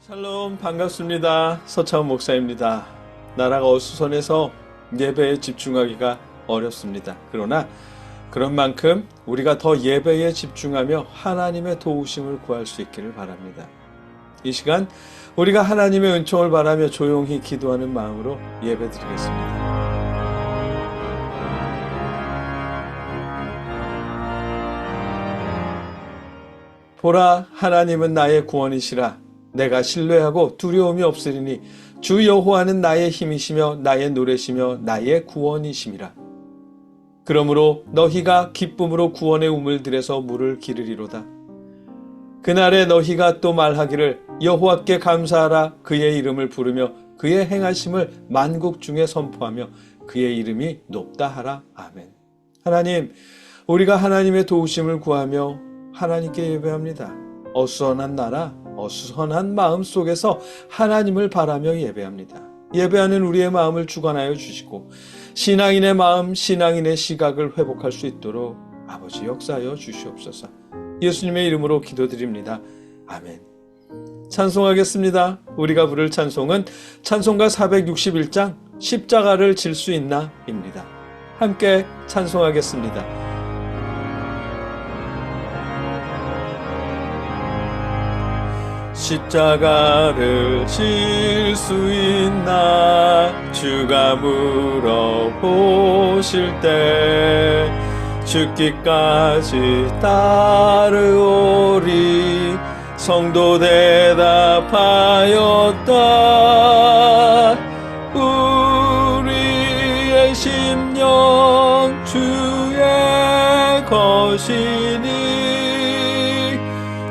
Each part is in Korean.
샬롬, 반갑습니다. 서차원 목사입니다. 나라가 어수선해서 예배에 집중하기가 어렵습니다. 그러나 그런 만큼 우리가 더 예배에 집중하며 하나님의 도우심을 구할 수 있기를 바랍니다. 이 시간 우리가 하나님의 은총을 바라며 조용히 기도하는 마음으로 예배 드리겠습니다. 보라, 하나님은 나의 구원이시라. 내가 신뢰하고 두려움이 없으리니 주 여호와는 나의 힘이시며 나의 노래시며 나의 구원이심이라. 그러므로 너희가 기쁨으로 구원의 우물들에서 물을 기르리로다. 그날에 너희가 또 말하기를 여호와께 감사하라. 그의 이름을 부르며 그의 행하심을 만국 중에 선포하며 그의 이름이 높다 하라. 아멘. 하나님, 우리가 하나님의 도우심을 구하며 하나님께 예배합니다. 어수선한 나라, 어수선한 마음 속에서 하나님을 바라며 예배합니다. 예배하는 우리의 마음을 주관하여 주시고 신앙인의 마음, 신앙인의 시각을 회복할 수 있도록 아버지 역사하여 주시옵소서. 예수님의 이름으로 기도드립니다. 아멘. 찬송하겠습니다. 우리가 부를 찬송은 찬송가 461장 십자가를 질 수 있나 입니다. 함께 찬송하겠습니다. 십자가를 질 수 있나 주가 물어보실 때 죽기까지 따르오리. 성도 대답하였다. 우리의 심령 주의 것이니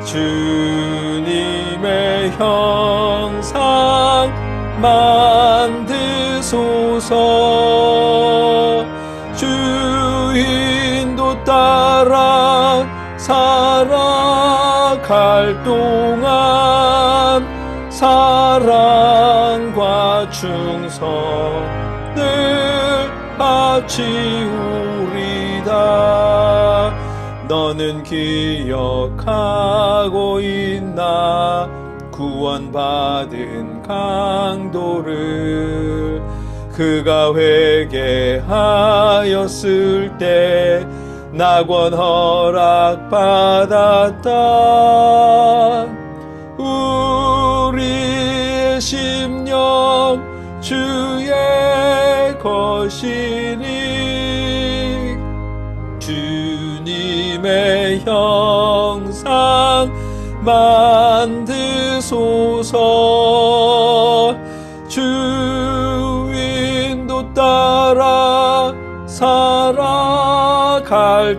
주님의 형상 만드소서. 주인도 따라 살아갈 동안 사랑과 충성을 바치우리다. 너는 기억하고 있나 구원받은 강도를. 그가 회개하였을 때 낙원 허락받았다. 우리의 심령 주의 것이니 주님의 형상 만드소서. 주인도 따라 살아갈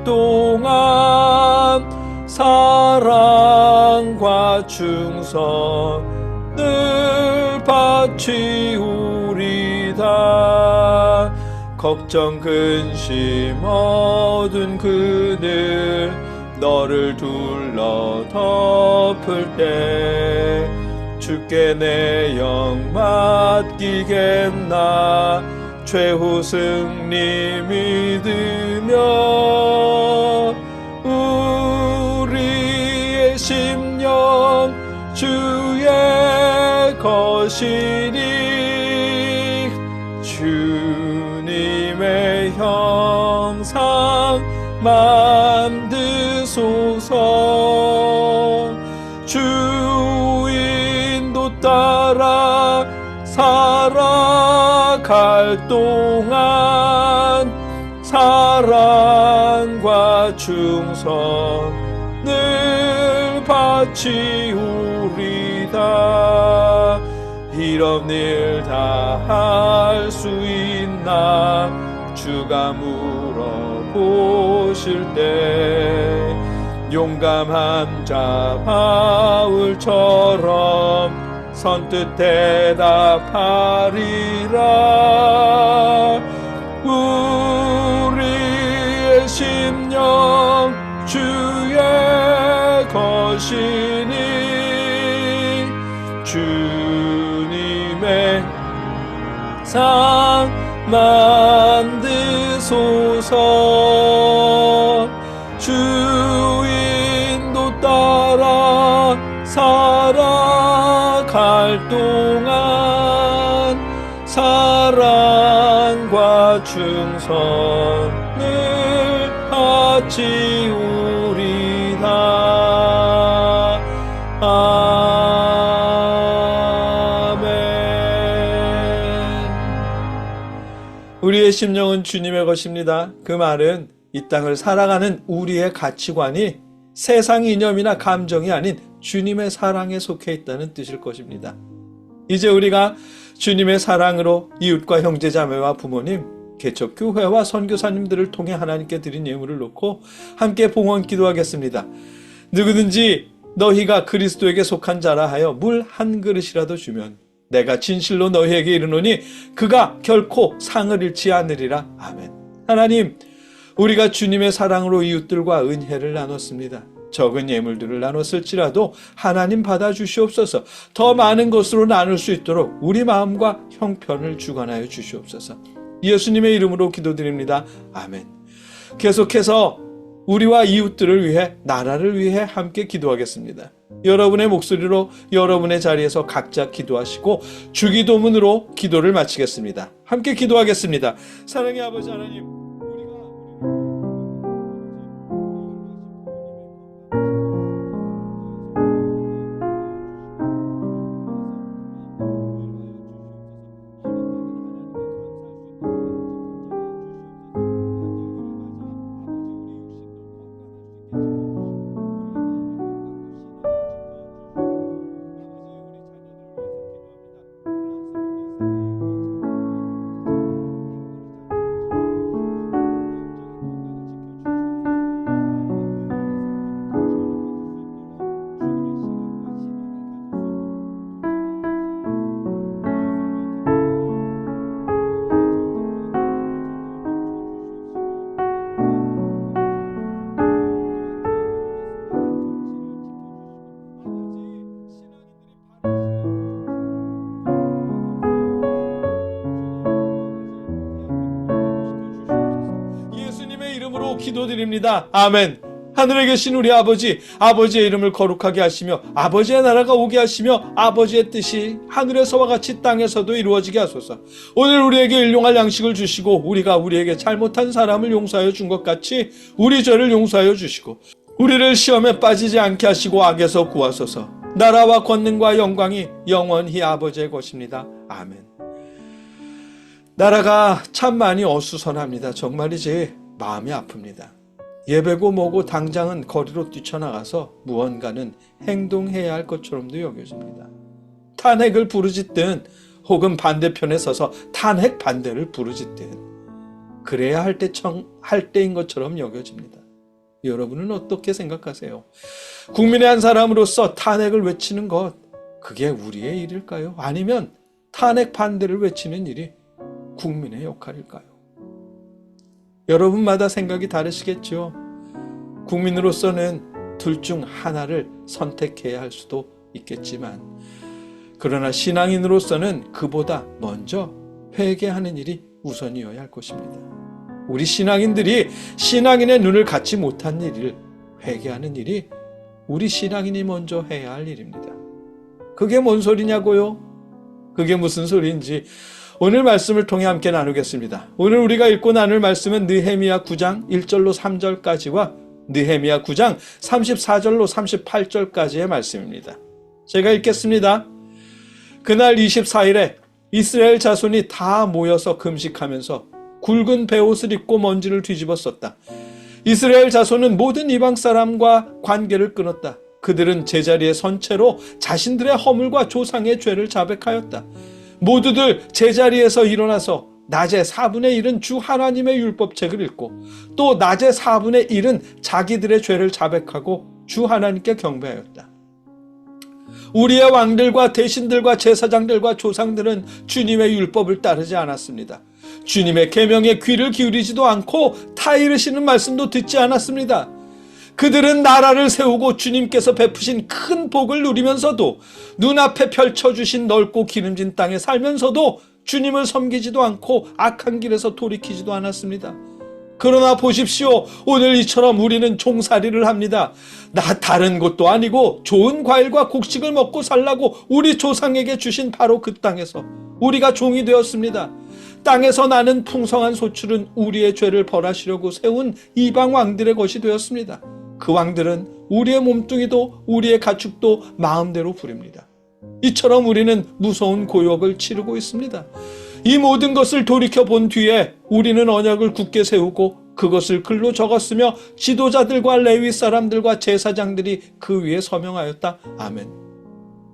동안 사랑과 충성을 바치우리다. 걱정 근심 어두운 그늘 너를 둘러 덮을 때 주께 내 영 맡기겠나. 최후 승리 믿으며 우리의 심령 주의 것이니 주님의 형상 만드소서. 주인도 따라 살아갈 동안 사랑과 충성을 바치우리다. 이런 일 다 할 수 있나 주가 물어보실 때 용감한 자 바울처럼 선뜻 대답하리라. 우리의 심령 주의 것이니 주님의 상 만드소서. 주인도 따라 살아갈 살아갈 동안 사랑과 충성을 바치우리다. 우리의 심령은 주님의 것입니다. 그 말은 이 땅을 살아가는 우리의 가치관이 세상 이념이나 감정이 아닌 주님의 사랑에 속해 있다는 뜻일 것입니다. 이제 우리가 주님의 사랑으로 이웃과 형제자매와 부모님, 개척교회와 선교사님들을 통해 하나님께 드린 예물을 놓고 함께 봉헌 기도하겠습니다. 누구든지 너희가 그리스도에게 속한 자라 하여 물 한 그릇이라도 주면 내가 진실로 너희에게 이르노니 그가 결코 상을 잃지 않으리라. 아멘. 하나님, 우리가 주님의 사랑으로 이웃들과 은혜를 나눴습니다. 적은 예물들을 나눴을지라도 하나님 받아주시옵소서. 더 많은 것으로 나눌 수 있도록 우리 마음과 형편을 주관하여 주시옵소서. 예수님의 이름으로 기도드립니다. 아멘. 계속해서 우리와 이웃들을 위해, 나라를 위해 함께 기도하겠습니다. 여러분의 목소리로 여러분의 자리에서 각자 기도하시고 주기도문으로 기도를 마치겠습니다. 함께 기도하겠습니다. 사랑의 아버지 하나님, 기도드립니다. 아멘. 하늘에 계신 우리 아버지, 아버지의 이름을 거룩하게 하시며 아버지의 나라가 오게 하시며 아버지의 뜻이 하늘에서와 같이 땅에서도 이루어지게 하소서. 오늘 우리에게 일용할 양식을 주시고 우리가 우리에게 잘못한 사람을 용서하여 준 것 같이 우리 죄를 용서하여 주시고 우리를 시험에 빠지지 않게 하시고 악에서 구하소서. 나라와 권능과 영광이 영원히 아버지의 것입니다. 아멘. 나라가 참 많이 어수선합니다. 정말이지 마음이 아픕니다. 예배고 뭐고 당장은 거리로 뛰쳐나가서 무언가는 행동해야 할 것처럼도 여겨집니다. 탄핵을 부르짖든 혹은 반대편에 서서 탄핵 반대를 부르짖든 그래야 할 때인 것처럼 여겨집니다. 여러분은 어떻게 생각하세요? 국민의 한 사람으로서 탄핵을 외치는 것, 그게 우리의 일일까요? 아니면 탄핵 반대를 외치는 일이 국민의 역할일까요? 여러분마다 생각이 다르시겠죠. 국민으로서는 둘 중 하나를 선택해야 할 수도 있겠지만 그러나 신앙인으로서는 그보다 먼저 회개하는 일이 우선이어야 할 것입니다. 우리 신앙인들이 신앙인의 눈을 갖지 못한 일을 회개하는 일이 우리 신앙인이 먼저 해야 할 일입니다. 그게 뭔 소리냐고요? 그게 무슨 소리인지 오늘 말씀을 통해 함께 나누겠습니다. 오늘 우리가 읽고 나눌 말씀은 느헤미야 9장 1절로 3절까지와 느헤미야 9장 34절로 38절까지의 말씀입니다. 제가 읽겠습니다. 그날 24일에 이스라엘 자손이 다 모여서 금식하면서 굵은 베옷을 입고 먼지를 뒤집어 썼다. 이스라엘 자손은 모든 이방 사람과 관계를 끊었다. 그들은 제자리에 선 채로 자신들의 허물과 조상의 죄를 자백하였다. 모두들 제자리에서 일어나서 낮에 4분의 1은 주 하나님의 율법책을 읽고 또 낮에 4분의 1은 자기들의 죄를 자백하고 주 하나님께 경배하였다. 우리의 왕들과 대신들과 제사장들과 조상들은 주님의 율법을 따르지 않았습니다. 주님의 계명에 귀를 기울이지도 않고 타 이르시는 말씀도 듣지 않았습니다. 그들은 나라를 세우고 주님께서 베푸신 큰 복을 누리면서도 눈앞에 펼쳐주신 넓고 기름진 땅에 살면서도 주님을 섬기지도 않고 악한 길에서 돌이키지도 않았습니다. 그러나 보십시오. 오늘 이처럼 우리는 종살이를 합니다. 다른 곳도 아니고 좋은 과일과 곡식을 먹고 살라고 우리 조상에게 주신 바로 그 땅에서 우리가 종이 되었습니다. 땅에서 나는 풍성한 소출은 우리의 죄를 벌하시려고 세운 이방 왕들의 것이 되었습니다. 그 왕들은 우리의 몸뚱이도 우리의 가축도 마음대로 부립니다. 이처럼 우리는 무서운 고역을 치르고 있습니다. 이 모든 것을 돌이켜 본 뒤에 우리는 언약을 굳게 세우고 그것을 글로 적었으며 지도자들과 레위 사람들과 제사장들이 그 위에 서명하였다. 아멘.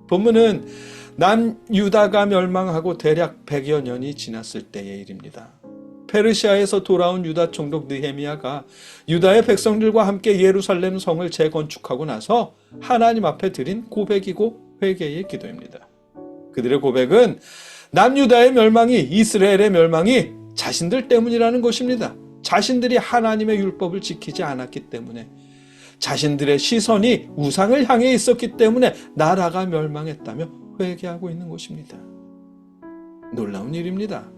본문은 남유다가 멸망하고 대략 100여 년이 지났을 때의 일입니다. 페르시아에서 돌아온 유다 총독 느헤미야가 유다의 백성들과 함께 예루살렘 성을 재건축하고 나서 하나님 앞에 드린 고백이고 회개의 기도입니다. 그들의 고백은 남유다의 멸망이, 이스라엘의 멸망이 자신들 때문이라는 것입니다. 자신들이 하나님의 율법을 지키지 않았기 때문에, 자신들의 시선이 우상을 향해 있었기 때문에 나라가 멸망했다며 회개하고 있는 것입니다. 놀라운 일입니다.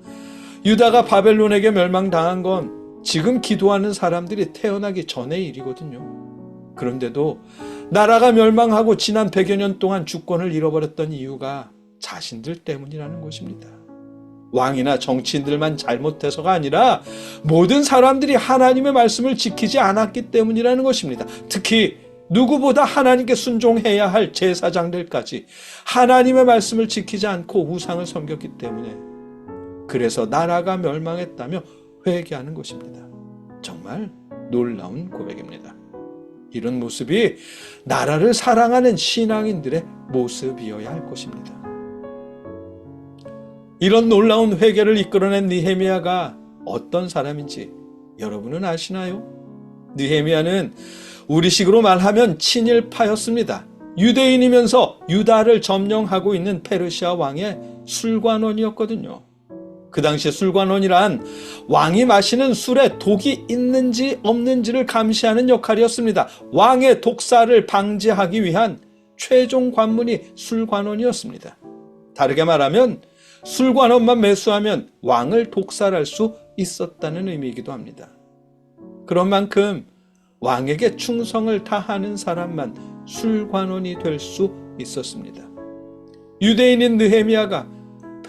유다가 바벨론에게 멸망당한 건 지금 기도하는 사람들이 태어나기 전의 일이거든요. 그런데도 나라가 멸망하고 지난 100여 년 동안 주권을 잃어버렸던 이유가 자신들 때문이라는 것입니다. 왕이나 정치인들만 잘못해서가 아니라 모든 사람들이 하나님의 말씀을 지키지 않았기 때문이라는 것입니다. 특히 누구보다 하나님께 순종해야 할 제사장들까지 하나님의 말씀을 지키지 않고 우상을 섬겼기 때문에, 그래서 나라가 멸망했다며 회개하는 것입니다. 정말 놀라운 고백입니다. 이런 모습이 나라를 사랑하는 신앙인들의 모습이어야 할 것입니다. 이런 놀라운 회개를 이끌어낸 느헤미야가 어떤 사람인지 여러분은 아시나요? 느헤미야는 우리식으로 말하면 친일파였습니다. 유대인이면서 유다를 점령하고 있는 페르시아 왕의 술관원이었거든요. 그 당시 술관원이란 왕이 마시는 술에 독이 있는지 없는지를 감시하는 역할이었습니다. 왕의 독사를 방지하기 위한 최종 관문이 술관원이었습니다. 다르게 말하면 술관원만 매수하면 왕을 독살할 수 있었다는 의미이기도 합니다. 그런 만큼 왕에게 충성을 다하는 사람만 술관원이 될 수 있었습니다. 유대인인 느헤미야가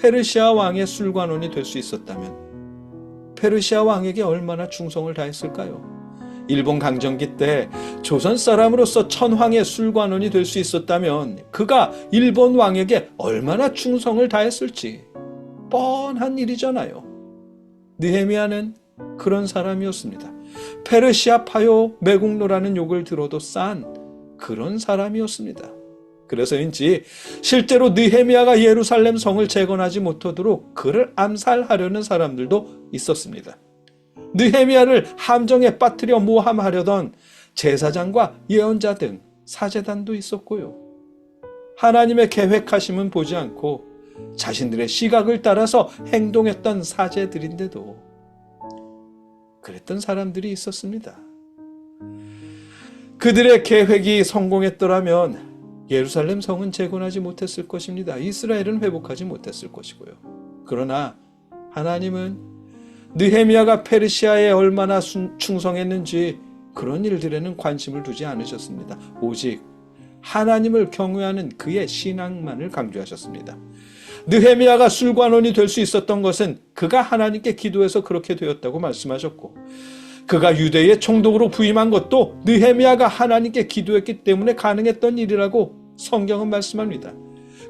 페르시아 왕의 술관원이 될 수 있었다면 페르시아 왕에게 얼마나 충성을 다했을까요? 일본 강점기 때 조선 사람으로서 천황의 술관원이 될 수 있었다면 그가 일본 왕에게 얼마나 충성을 다했을지 뻔한 일이잖아요. 느헤미야는 그런 사람이었습니다. 페르시아파요, 매국노라는 욕을 들어도 싼 그런 사람이었습니다. 그래서인지 실제로 느헤미야가 예루살렘 성을 재건하지 못하도록 그를 암살하려는 사람들도 있었습니다. 느헤미야를 함정에 빠뜨려 모함하려던 제사장과 예언자 등 사제단도 있었고요. 하나님의 계획하심은 보지 않고 자신들의 시각을 따라서 행동했던 사제들인데도 그랬던 사람들이 있었습니다. 그들의 계획이 성공했더라면 예루살렘 성은 재건하지 못했을 것입니다. 이스라엘은 회복하지 못했을 것이고요. 그러나 하나님은 느헤미야가 페르시아에 얼마나 충성했는지 그런 일들에는 관심을 두지 않으셨습니다. 오직 하나님을 경외하는 그의 신앙만을 강조하셨습니다. 느헤미야가 술관원이 될 수 있었던 것은 그가 하나님께 기도해서 그렇게 되었다고 말씀하셨고, 그가 유대의 총독으로 부임한 것도 느헤미야가 하나님께 기도했기 때문에 가능했던 일이라고 성경은 말씀합니다.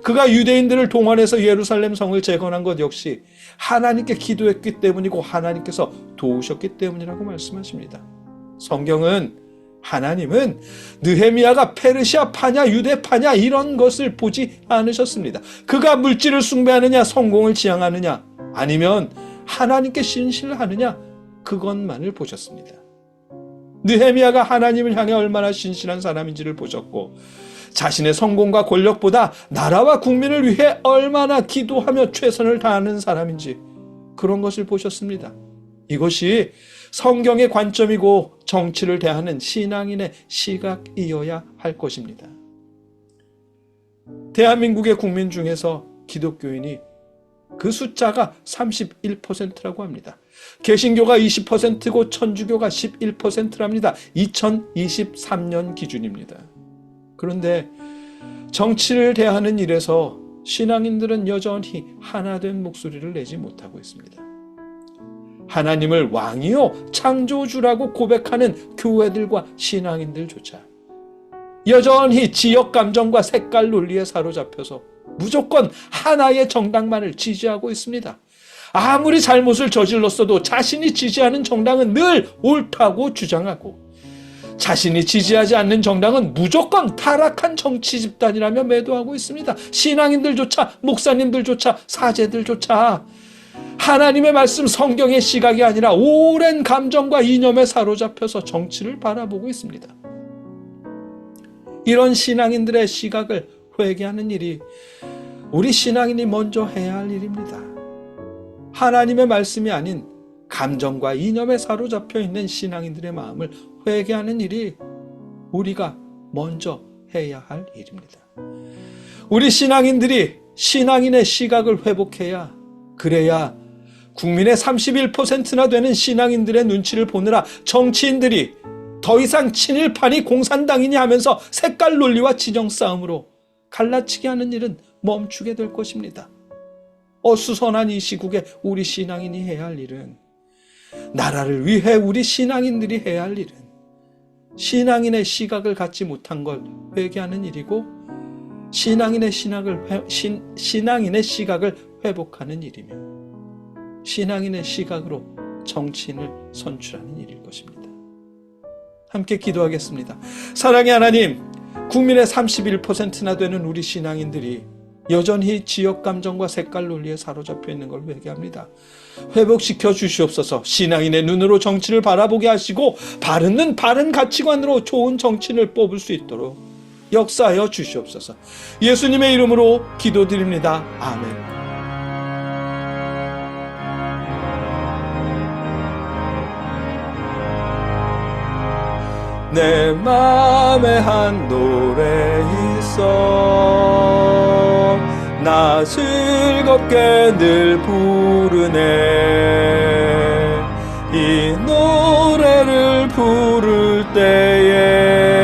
그가 유대인들을 동원해서 예루살렘 성을 재건한 것 역시 하나님께 기도했기 때문이고 하나님께서 도우셨기 때문이라고 말씀하십니다. 성경은, 하나님은 느헤미야가 페르시아파냐 유대파냐 이런 것을 보지 않으셨습니다. 그가 물질을 숭배하느냐 성공을 지향하느냐 아니면 하나님께 신실하느냐 그것만을 보셨습니다. 느헤미야가 하나님을 향해 얼마나 신실한 사람인지를 보셨고, 자신의 성공과 권력보다 나라와 국민을 위해 얼마나 기도하며 최선을 다하는 사람인지 그런 것을 보셨습니다. 이것이 성경의 관점이고 정치를 대하는 신앙인의 시각이어야 할 것입니다. 대한민국의 국민 중에서 기독교인이 그 숫자가 31%라고 합니다. 개신교가 20%고 천주교가 11%랍니다. 2023년 기준입니다. 그런데 정치를 대하는 일에서 신앙인들은 여전히 하나된 목소리를 내지 못하고 있습니다. 하나님을 왕이요 창조주라고 고백하는 교회들과 신앙인들조차 여전히 지역 감정과 색깔 논리에 사로잡혀서 무조건 하나의 정당만을 지지하고 있습니다. 아무리 잘못을 저질렀어도 자신이 지지하는 정당은 늘 옳다고 주장하고 자신이 지지하지 않는 정당은 무조건 타락한 정치 집단이라며 매도하고 있습니다. 신앙인들조차, 목사님들조차, 사제들조차 하나님의 말씀 성경의 시각이 아니라 오랜 감정과 이념에 사로잡혀서 정치를 바라보고 있습니다. 이런 신앙인들의 시각을 회개하는 일이 우리 신앙인이 먼저 해야 할 일입니다. 하나님의 말씀이 아닌 감정과 이념에 사로잡혀 있는 신앙인들의 마음을 회개하는 일이 우리가 먼저 해야 할 일입니다. 우리 신앙인들이 신앙인의 시각을 회복해야, 그래야 국민의 31%나 되는 신앙인들의 눈치를 보느라 정치인들이 더 이상 친일파니 공산당이니 하면서 색깔 논리와 진영 싸움으로 갈라치게 하는 일은 멈추게 될 것입니다. 어수선한 이 시국에 우리 신앙인이 해야 할 일은, 나라를 위해 우리 신앙인들이 해야 할 일은 신앙인의 시각을 갖지 못한 걸 회개하는 일이고 신앙인의 시각을 회복하는 일이며 신앙인의 시각으로 정치인을 선출하는 일일 것입니다. 함께 기도하겠습니다. 사랑의 하나님, 국민의 31%나 되는 우리 신앙인들이 여전히 지역 감정과 색깔 논리에 사로잡혀 있는 걸 회개합니다. 회복시켜 주시옵소서. 신앙인의 눈으로 정치를 바라보게 하시고 바른 가치관으로 좋은 정치인을 뽑을 수 있도록 역사하여 주시옵소서. 예수님의 이름으로 기도드립니다. 아멘. 내 맘에 한 노래 있어 나 즐겁게 늘 부르네. 이 노래를 부를 때에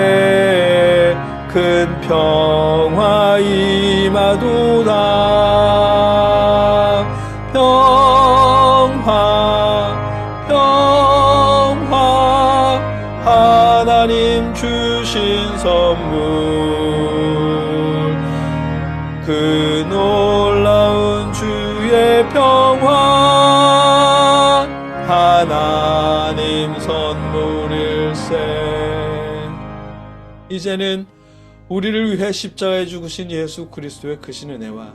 큰 평화 임하도다. 평화 하나님 주신 선물, 그 놀라운 주의 평화 하나님 선물일세. 이제는 우리를 위해 십자가에 죽으신 예수 그리스도의 크신 은혜와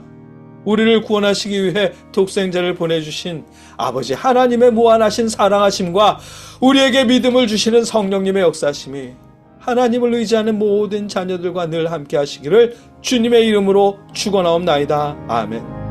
우리를 구원하시기 위해 독생자를 보내주신 아버지 하나님의 무한하신 사랑하심과 우리에게 믿음을 주시는 성령님의 역사심이 하나님을 의지하는 모든 자녀들과 늘 함께 하시기를 주님의 이름으로 축원하옵나이다. 아멘.